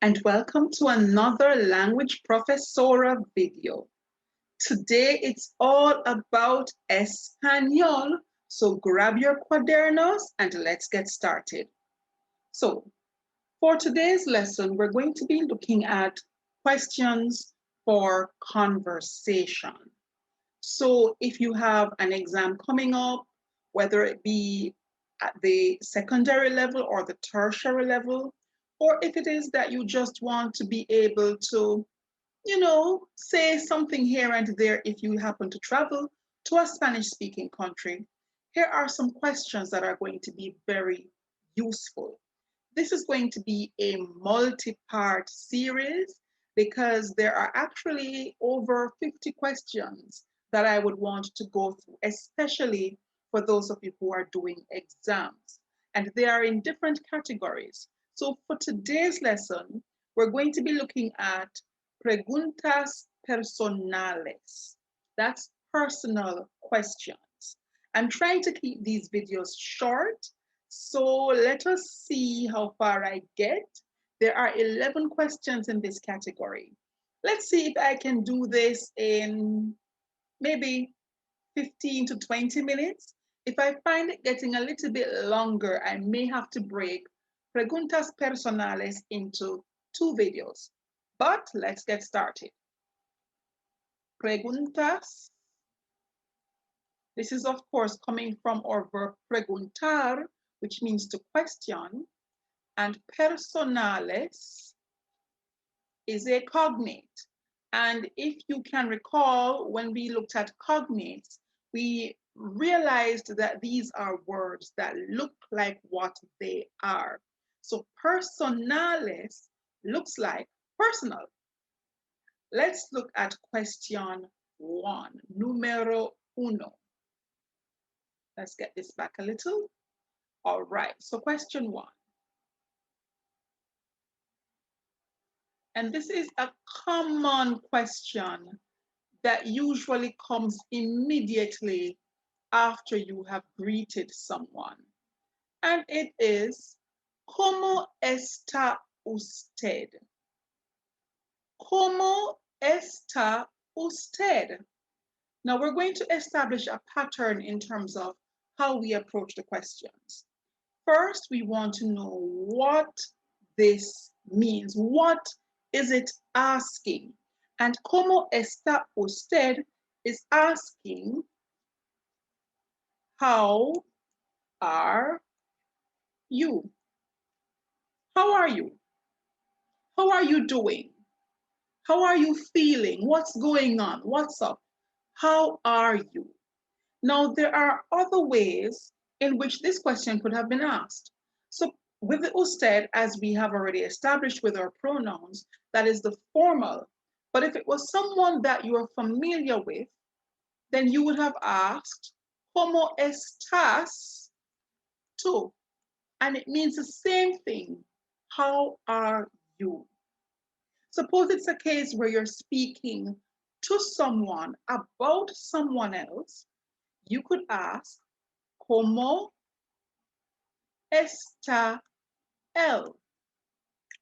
and welcome to another Language Professora video. Today it's all about Espanol, so grab your cuadernos and let's get started. So for today's lesson, we're going to be looking at questions for conversation. So if you have an exam coming up, whether it be at the secondary level or the tertiary level, or if it is that you just want to be able to, say something here and there if you happen to travel to a Spanish-speaking country, here are some questions that are going to be very useful. This is going to be a multi-part series because there are actually over 50 questions that I would want to go through, especially for those of you who are doing exams. And they are in different categories. So for today's lesson, we're going to be looking at preguntas personales. That's personal questions. I'm trying to keep these videos short, so let us see how far I get. There are 11 questions in this category. Let's see if I can do this in maybe 15 to 20 minutes. If I find it getting a little bit longer, I may have to break preguntas personales into 2 videos. But let's get started. Preguntas. This is, of course, coming from our verb preguntar, which means to question. And personales is a cognate. And if you can recall, when we looked at cognates, we realized that these are words that look like what they are. So personales looks like personal. Let's look at question 1, número uno. Let's get this back a little. All right, so question 1. And this is a common question that usually comes immediately after you have greeted someone. And it is, ¿Cómo está usted? ¿Cómo está usted? Now we're going to establish a pattern in terms of how we approach the questions. First, we want to know what this means. What is it asking? And ¿Cómo está usted? Is asking, how are you? How are you? How are you doing? How are you feeling? What's going on? What's up? How are you? Now, there are other ways in which this question could have been asked. So with the usted, as we have already established with our pronouns, that is the formal. But if it was someone that you are familiar with, then you would have asked, ¿Cómo estás tú? And it means the same thing. How are you? Suppose it's a case where you're speaking to someone about someone else. You could ask, ¿Cómo está él?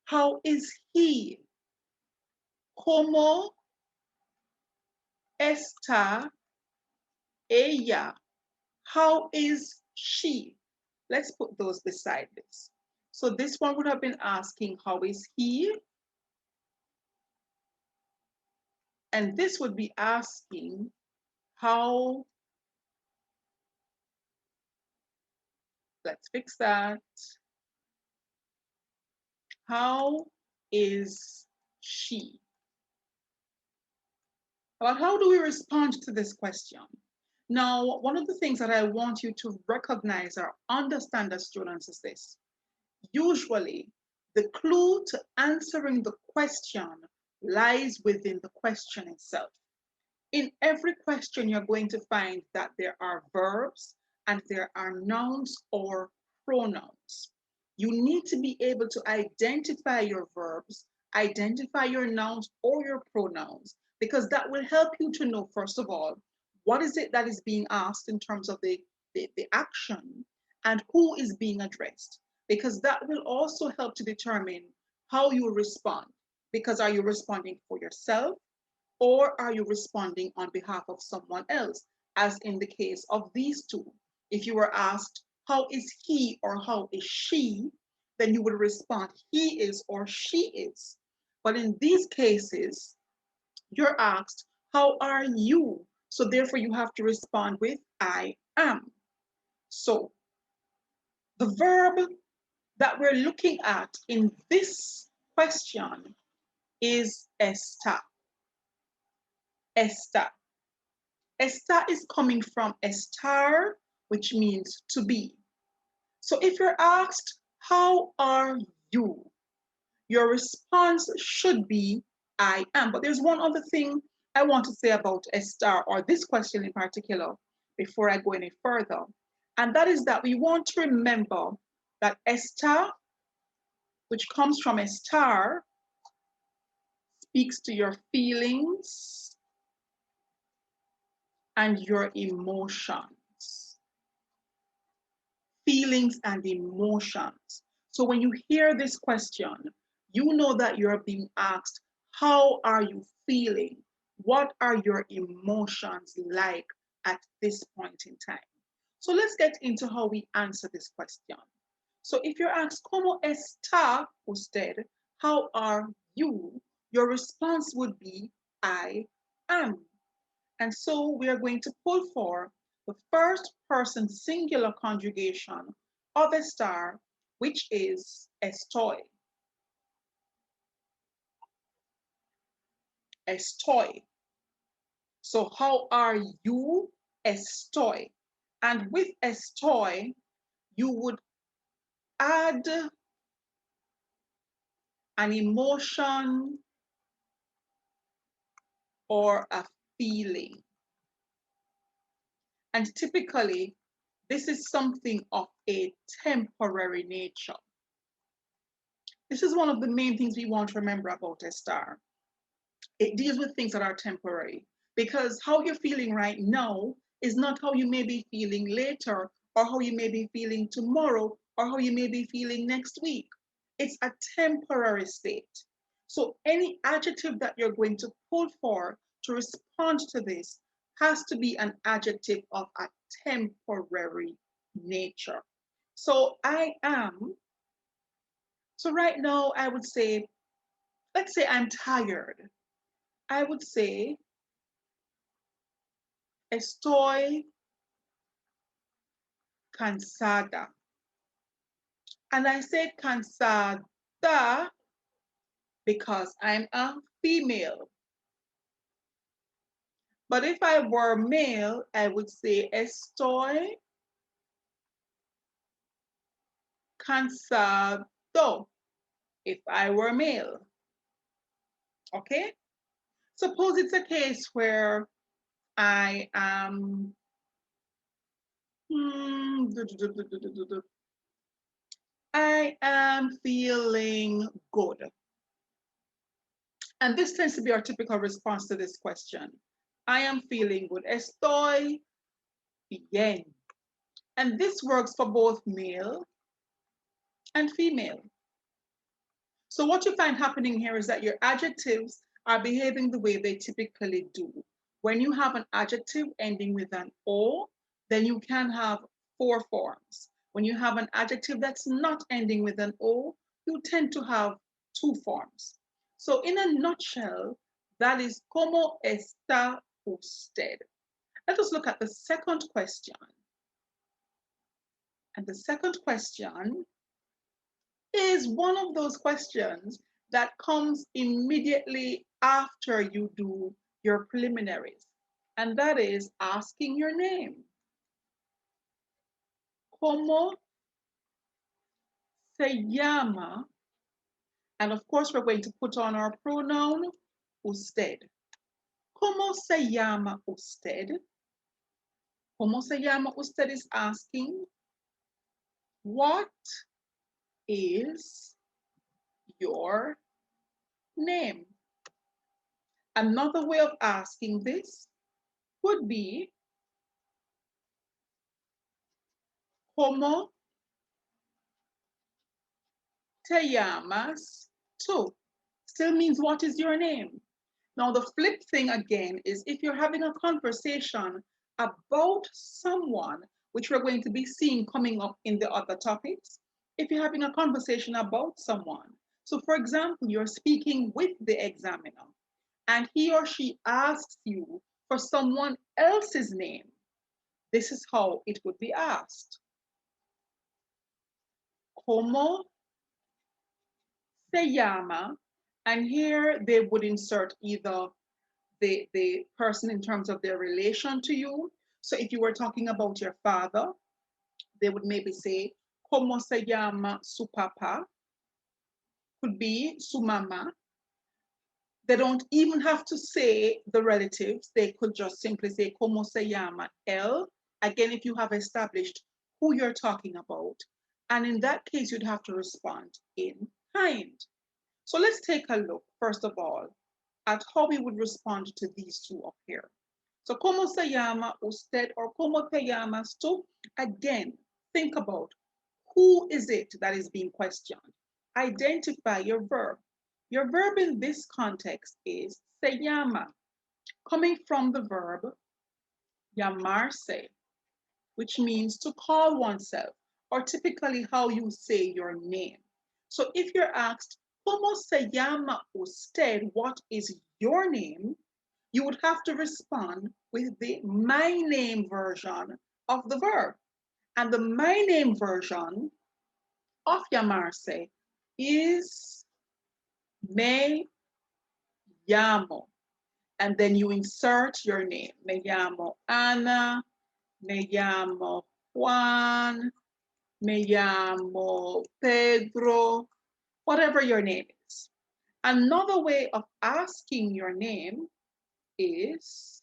How is he? ¿Cómo está ella? How is she? Let's put those beside this. So this one would have been asking, how is he? And this would be asking, how, let's fix that. How is she? But how do we respond to this question? Now, one of the things that I want you to recognize or understand as students is this. Usually, the clue to answering the question lies within the question itself. In every question, you're going to find that there are verbs and there are nouns or pronouns. You need to be able to identify your verbs, identify your nouns or your pronouns, because that will help you to know, first of all, what is it that is being asked in terms of the action and who is being addressed, because that will also help to determine how you respond. Because are you responding for yourself or are you responding on behalf of someone else? As in the case of these two. If you were asked, how is he or how is she? Then you would respond, he is or she is. But in these cases, you're asked, how are you? So therefore, you have to respond with, I am. So the verb that we're looking at in this question is estar. Estar. Estar is coming from estar, which means to be. So if you're asked, how are you? Your response should be, I am. But there's one other thing I want to say about estar, or this question in particular, before I go any further. And that is that we want to remember that estar, which comes from estar, speaks to your feelings and your emotions. Feelings and emotions. So when you hear this question, you know that you're being asked, how are you feeling? What are your emotions like at this point in time? So let's get into how we answer this question. So if you're asked, ¿Cómo está usted? How are you? Your response would be, I am. And so we are going to pull for the first person singular conjugation of estar, which is estoy. Estoy. So how are you? Estoy. And with estoy, you would add an emotion or a feeling. And typically, this is something of a temporary nature. This is one of the main things we want to remember about estar. It deals with things that are temporary, because how you're feeling right now is not how you may be feeling later, or how you may be feeling tomorrow, or how you may be feeling next week. It's a temporary state. So any adjective that you're going to pull for to respond to this has to be an adjective of a temporary nature. So I am. So right now I would say, let's say I'm tired. I would say estoy cansada. And I say cansada because I'm a female. But if I were male, I would say estoy cansado if I were male. Okay? Suppose it's a case where I am I am feeling good. And this tends to be our typical response to this question. I am feeling good. Estoy bien. And this works for both male and female. So what you find happening here is that your adjectives are behaving the way they typically do. When you have an adjective ending with an O, then you can have four forms. When you have an adjective that's not ending with an O, you tend to have two forms. So in a nutshell, that is ¿Cómo está usted? Let us look at the second question. And the second question is one of those questions that comes immediately after you do your preliminaries. And that is asking your name. ¿Cómo se llama? And of course, we're going to put on our pronoun usted. ¿Cómo se llama usted? ¿Cómo se llama usted is asking, what is your name? Another way of asking this would be, ¿Cómo te llamas Tu still means what is your name? Now, the flip thing again is if you're having a conversation about someone, which we're going to be seeing coming up in the other topics, if you're having a conversation about someone. So, for example, you're speaking with the examiner and he or she asks you for someone else's name. This is how it would be asked. ¿Cómo se llama? And here they would insert either the person in terms of their relation to you. So if you were talking about your father, they would maybe say, ¿Cómo se llama su papá? Could be su mamá. They don't even have to say the relatives. They could just simply say, ¿Cómo se llama él? Again, if you have established who you're talking about. And in that case, you'd have to respond in kind. So let's take a look, first of all, at how we would respond to these two up here. So, ¿cómo se llama usted or cómo te llamas tú? Again, think about who is it that is being questioned. Identify your verb. Your verb in this context is se llama, coming from the verb llamarse, which means to call oneself, or typically how you say your name. So if you're asked, ¿Cómo se llama usted? What is your name? You would have to respond with the my name version of the verb. And the my name version of llamarse is me llamo. And then you insert your name. Me llamo Ana, me llamo Juan, me llamo Pedro, whatever your name is. Another way of asking your name is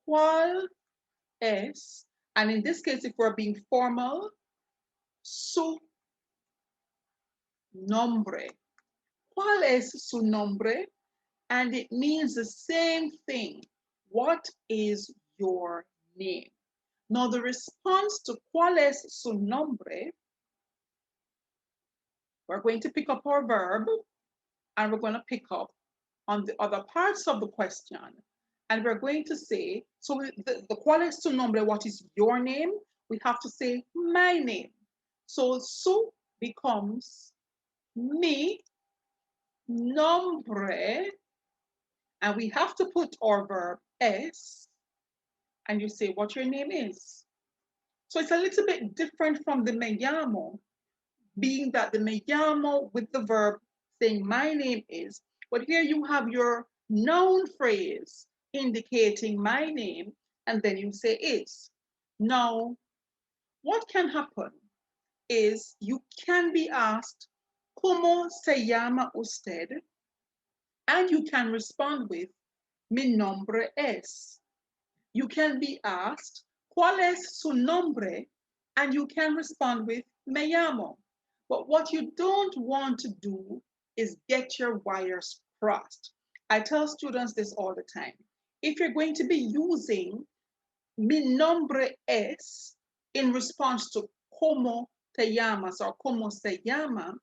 ¿Cuál es? And in this case, if we're being formal, su nombre. ¿Cuál es su nombre? And it means the same thing. What is your name? Now, the response to ¿Cuál es su nombre? We're going to pick up our verb and we're going to pick up on the other parts of the question. And we're going to say, so the ¿Cuál es su nombre? What is your name? We have to say my name. So su becomes mi nombre, and we have to put our verb es, and you say what your name is. So it's a little bit different from the me llamo, being that the me llamo with the verb saying my name is, but here you have your noun phrase indicating my name, and then you say is. Now, what can happen is you can be asked, ¿Cómo se llama usted? And you can respond with, mi nombre es. You can be asked, ¿Cuál es su nombre? And you can respond with, me llamo. But what you don't want to do is get your wires crossed. I tell students this all the time. If you're going to be using mi nombre es in response to ¿Cómo te llamas? Or ¿Cómo se llama?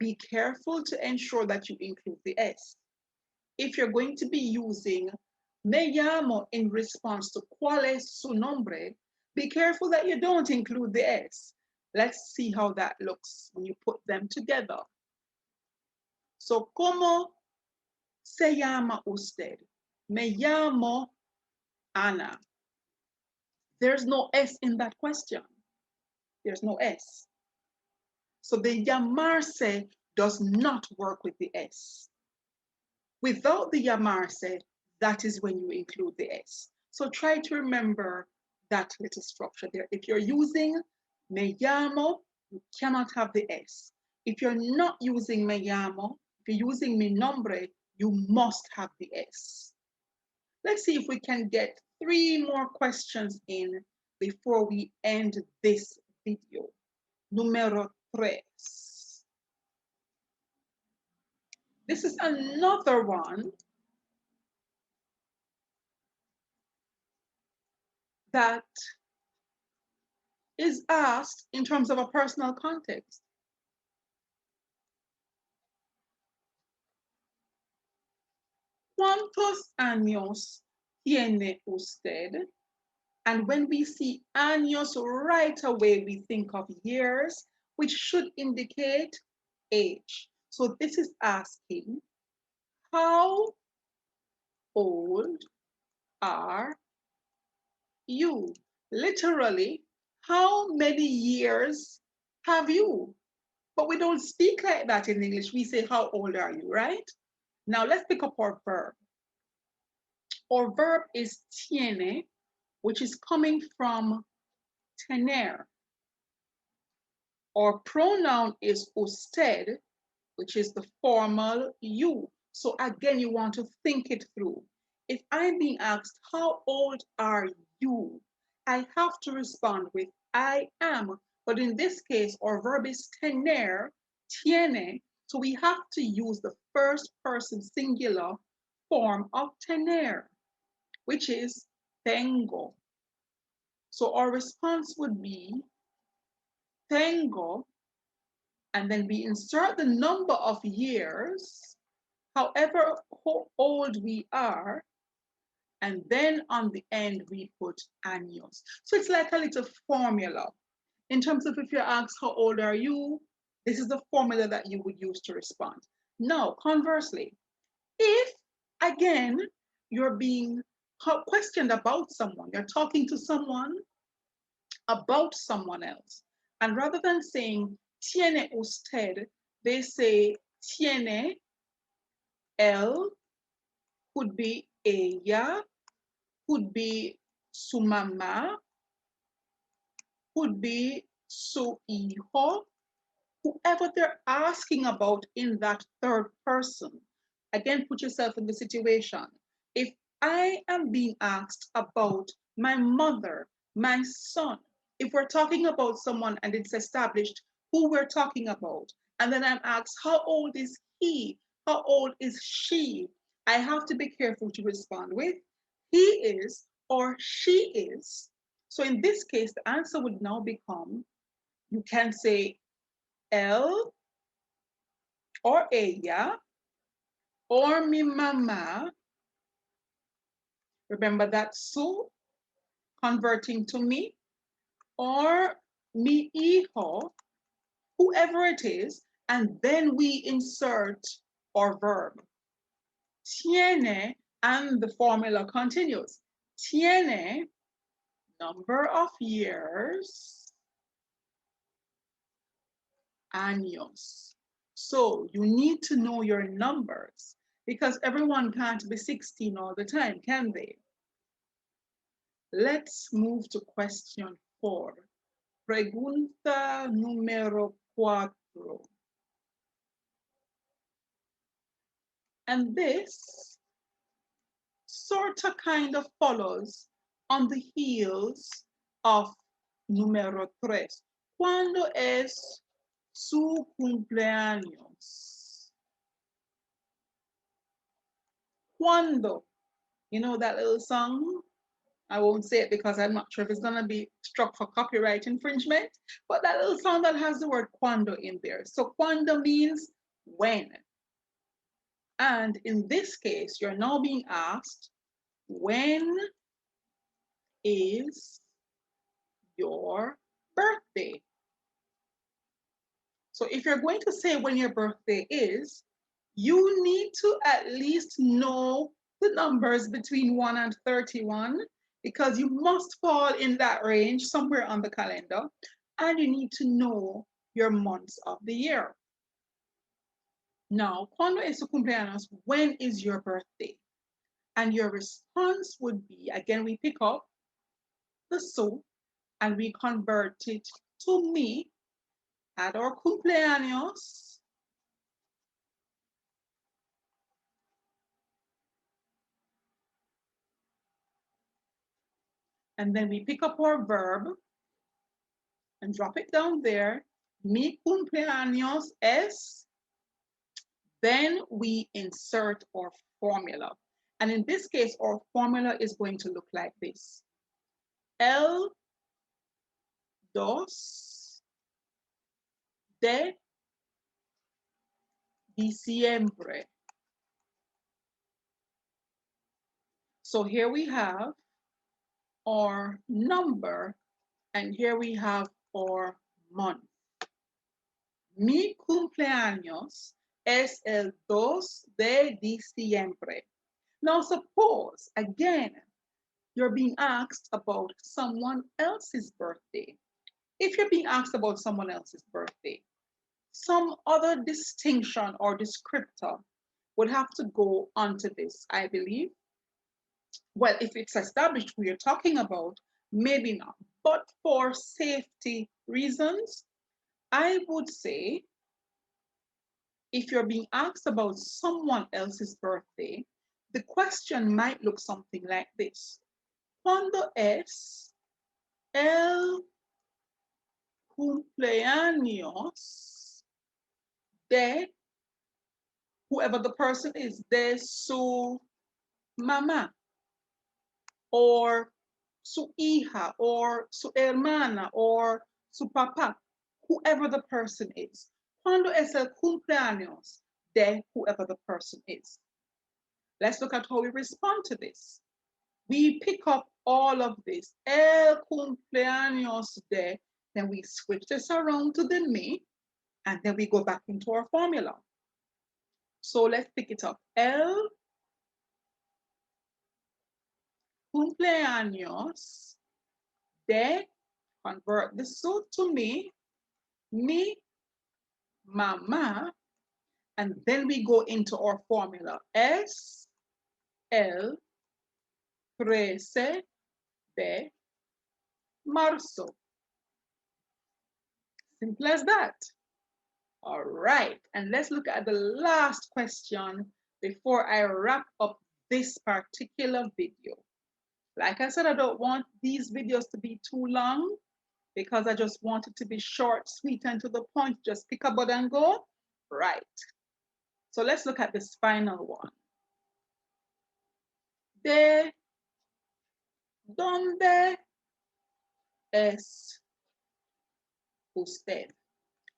Be careful to ensure that you include the S. If you're going to be using me llamo in response to ¿Cuál es su nombre? Be careful that you don't include the S. Let's see how that looks when you put them together. So, ¿cómo se llama usted? Me llamo Ana. There's no S in that question. There's no S. So the llamarse does not work with the S. Without the llamarse, that is when you include the S. So try to remember that little structure there. If you're using me llamo, you cannot have the S. If you're not using me llamo, if you're using mi nombre, you must have the S. Let's see if we can get 3 more questions in before we end this video. Número 3. This is another one that is asked in terms of a personal context. ¿Cuántos años tiene usted? And when we see años, right away we think of years, which should indicate age. So this is asking, how old are you? Literally, how many years have you? But we don't speak like that in English. We say, how old are you, right? Now let's pick up our verb. Our verb is tiene, which is coming from tener. Our pronoun is usted, which is the formal you. So again, you want to think it through. If I'm being asked, how old are you? I have to respond with I am. But in this case, our verb is tener, tiene. So we have to use the first person singular form of tener, which is tengo. So our response would be tengo, and then we insert the number of years, however old we are, and then on the end we put años. So it's like a little formula. In terms of if you're asked how old are you, this is the formula that you would use to respond. Now, conversely, if again you're being questioned about someone, you're talking to someone about someone else, and rather than saying tiene usted, they say tiene él, could be ella, could be su mamá, could be su hijo, whoever they're asking about in that third person. Again, put yourself in the situation. If I am being asked about my mother, my son, if we're talking about someone and it's established who we're talking about, and then I'm asked, how old is he? How old is she? I have to be careful to respond with he is or she is. So in this case, the answer would now become, you can say él or ella or mi mamá. Remember that su converting to me, or mi hijo, whoever it is, and then we insert our verb. Tiene, and the formula continues. Tiene, number of years, años. So you need to know your numbers because everyone can't be 16 all the time, can they? Let's move to question 4. Pregunta número 4. And this sort of kind of follows on the heels of número 3. ¿Cuándo es su cumpleaños? ¿Cuándo? You know that little song? I won't say it because I'm not sure if it's going to be struck for copyright infringement, but that little song that has the word cuando in there. So cuando means when. And in this case, you're now being asked, when is your birthday? So if you're going to say when your birthday is, you need to at least know the numbers between 1 and 31 because you must fall in that range somewhere on the calendar, and you need to know your months of the year. Now, ¿cuándo es su cumpleaños? When is your birthday? And your response would be, again, we pick up the su and we convert it to me at our cumpleaños. And then we pick up our verb and drop it down there. Mi cumpleaños es. Then we insert our formula. And in this case, our formula is going to look like this. El 2 de diciembre. So here we have our number, and here we have our month. Mi cumpleaños es el 2 de diciembre. Now suppose, again, you're being asked about someone else's birthday. If you're being asked about someone else's birthday, some other distinction or descriptor would have to go onto this, I believe. Well, if it's established who you're talking about, maybe not. But for safety reasons, I would say if you're being asked about someone else's birthday, the question might look something like this. ¿Cuándo es el cumpleaños de whoever the person is, de su mamá, or su hija, or su hermana, or su papá, whoever the person is? ¿Cuándo es el cumpleaños de whoever the person is? Let's look at how we respond to this. We pick up all of this, el cumpleaños de, then we switch this around to the me, and then we go back into our formula. So let's pick it up. El cumpleaños de, convert the su to me, mi mamá, and then we go into our formula. Es el 13 de marzo. Simple as that. All right, and let's look at the last question before I wrap up this particular video. Like I said, I don't want these videos to be too long because I just want it to be short, sweet, and to the point. Just pick a button and go. Right. So let's look at this final one. ¿De dónde es usted?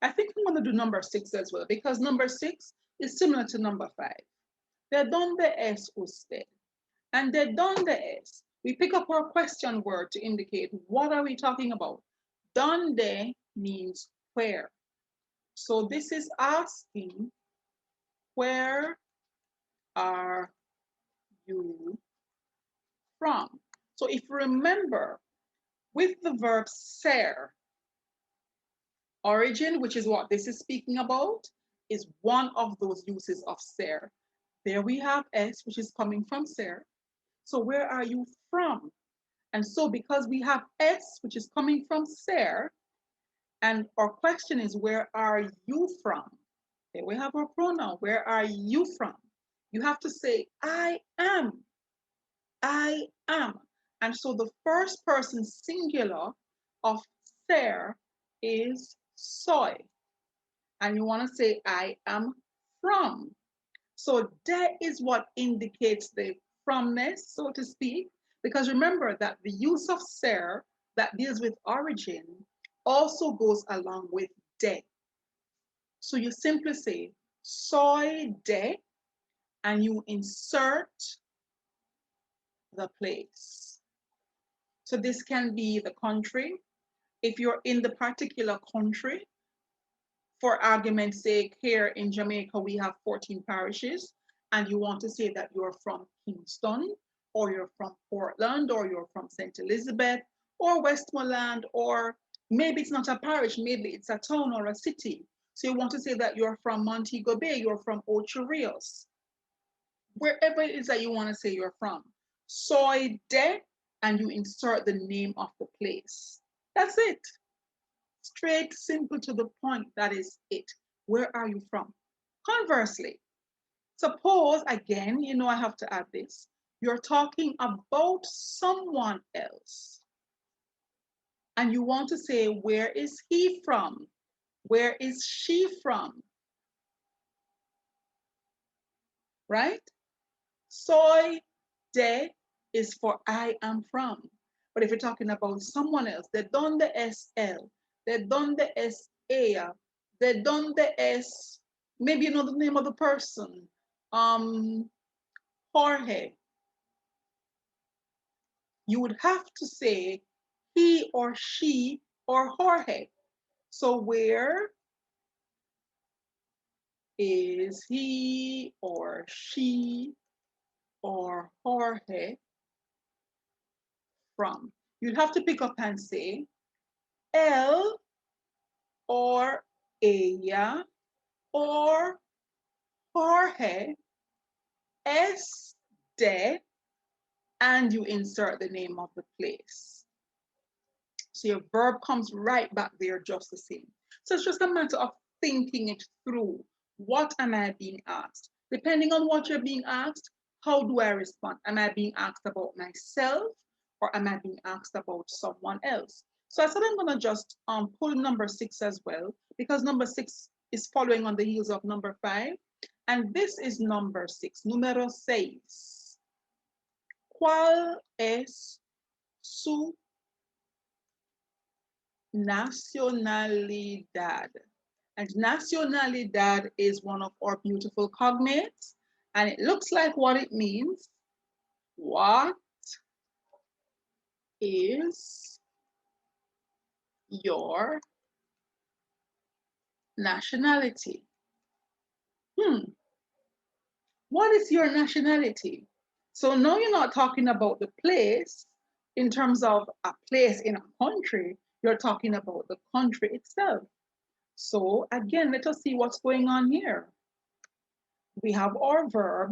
I think I'm going to do number 6 as well because number 6 is similar to number 5. ¿De dónde es usted? And ¿de dónde es? We pick up our question word to indicate what are we talking about. ¿Dónde means where. So this is asking, where are you from? So if you remember, with the verb ser, origin, which is what this is speaking about, is one of those uses of ser. There we have S, which is coming from ser. So where are you from? And so because we have S, which is coming from ser, and our question is, where are you from? There we have our pronoun, where are you from? You have to say, I am. I am. And so the first person singular of ser is soy. And you want to say, I am from. So that is what indicates the fromness, so to speak, because remember that the use of ser that deals with origin also goes along with de. So you simply say, soy de, and you insert the place. So this can be the country. If you're in the particular country, for argument's sake, here in Jamaica, we have 14 parishes, and you want to say that you're from Kingston, or you're from Portland, or you're from St. Elizabeth, or Westmoreland, or maybe it's not a parish, maybe it's a town or a city. So you want to say that you're from Montego Bay, you're from Ocho Rios, wherever it is that you want to say you're from. Soy de, and you insert the name of the place. That's it. Straight, simple, to the point. That is it. Where are you from? Conversely, suppose, again, you know I have to add this, you're talking about someone else. And you want to say, where is he from? Where is she from? Right? Soy de is for I am from. But if you're talking about someone else, ¿de dónde es él? ¿De dónde es ella? ¿De dónde es, maybe you know the name of the person, Jorge. you would have to say he or she or Jorge. So where is he or she or Jorge from? You'd have to pick up and say él or ella or Jorge es de, and you insert the name of the place. So your verb comes right back there just the same. So it's just a matter of thinking it through. What am I being asked? Depending on what you're being asked, how do I respond? Am I being asked about myself or am I being asked about someone else? So I said I'm going to just pull number 6 as well, because number 6 is following on the heels of number 5. And this is number 6, número 6. ¿Cuál es su nacionalidad? And nacionalidad is one of our beautiful cognates, and it looks like what it means. What is your nationality? What is your nationality? So now you're not talking about the place in terms of a place in a country, you're talking about the country itself. So again, let us see what's going on here. We have our verb,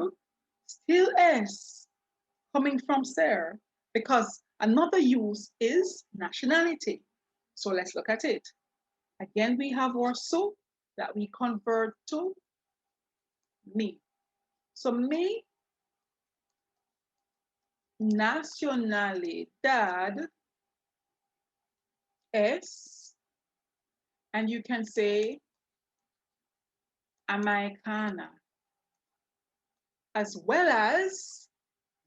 still es, coming from ser, because another use is nationality. So let's look at it. Again, we have our su that we convert to me. So mi nacionalidad es, and you can say americana, as well as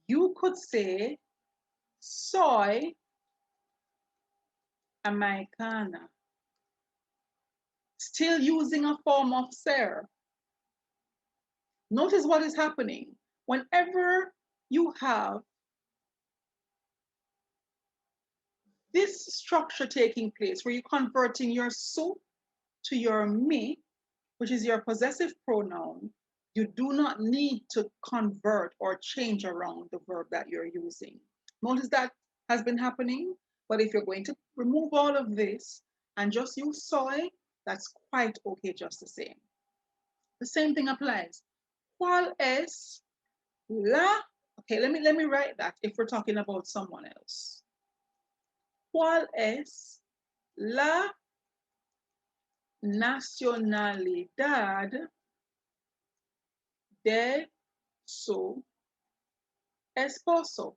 you could say soy americana, still using a form of ser. Notice what is happening. Whenever you have this structure taking place where you're converting your su to your me, which is your possessive pronoun, you do not need to convert or change around the verb that you're using. Notice that has been happening, but if you're going to remove all of this and just use soy, that's quite okay just the same. The same thing applies. ¿Cuál es la? Okay, let me write that if we're talking about someone else. ¿Cuál es la nacionalidad de su esposo?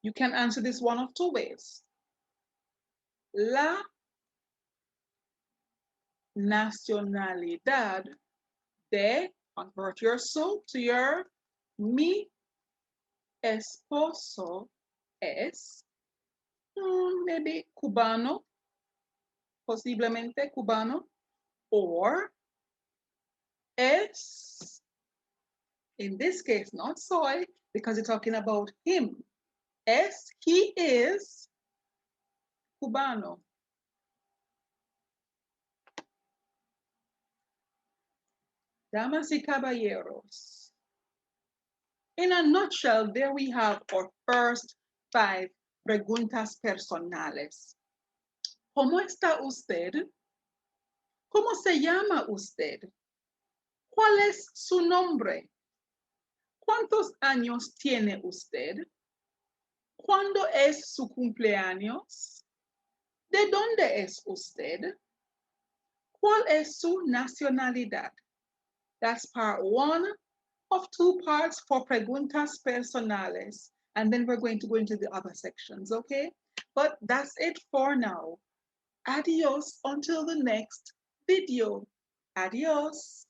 You can answer this one of two ways. La nacionalidad de, convert your su to your mi esposo es maybe cubano, posiblemente cubano, or es, in this case, not soy, because you're talking about him. Es, he is cubano. Damas y caballeros. In a nutshell, there we have our first 5 preguntas personales. ¿Cómo está usted? ¿Cómo se llama usted? ¿Cuál es su nombre? ¿Cuántos años tiene usted? ¿Cuándo es su cumpleaños? ¿De dónde es usted? ¿Cuál es su nacionalidad? That's part 1 of 2 parts for preguntas personales. And then we're going to go into the other sections, okay? But that's it for now. Adios until the next video. Adios.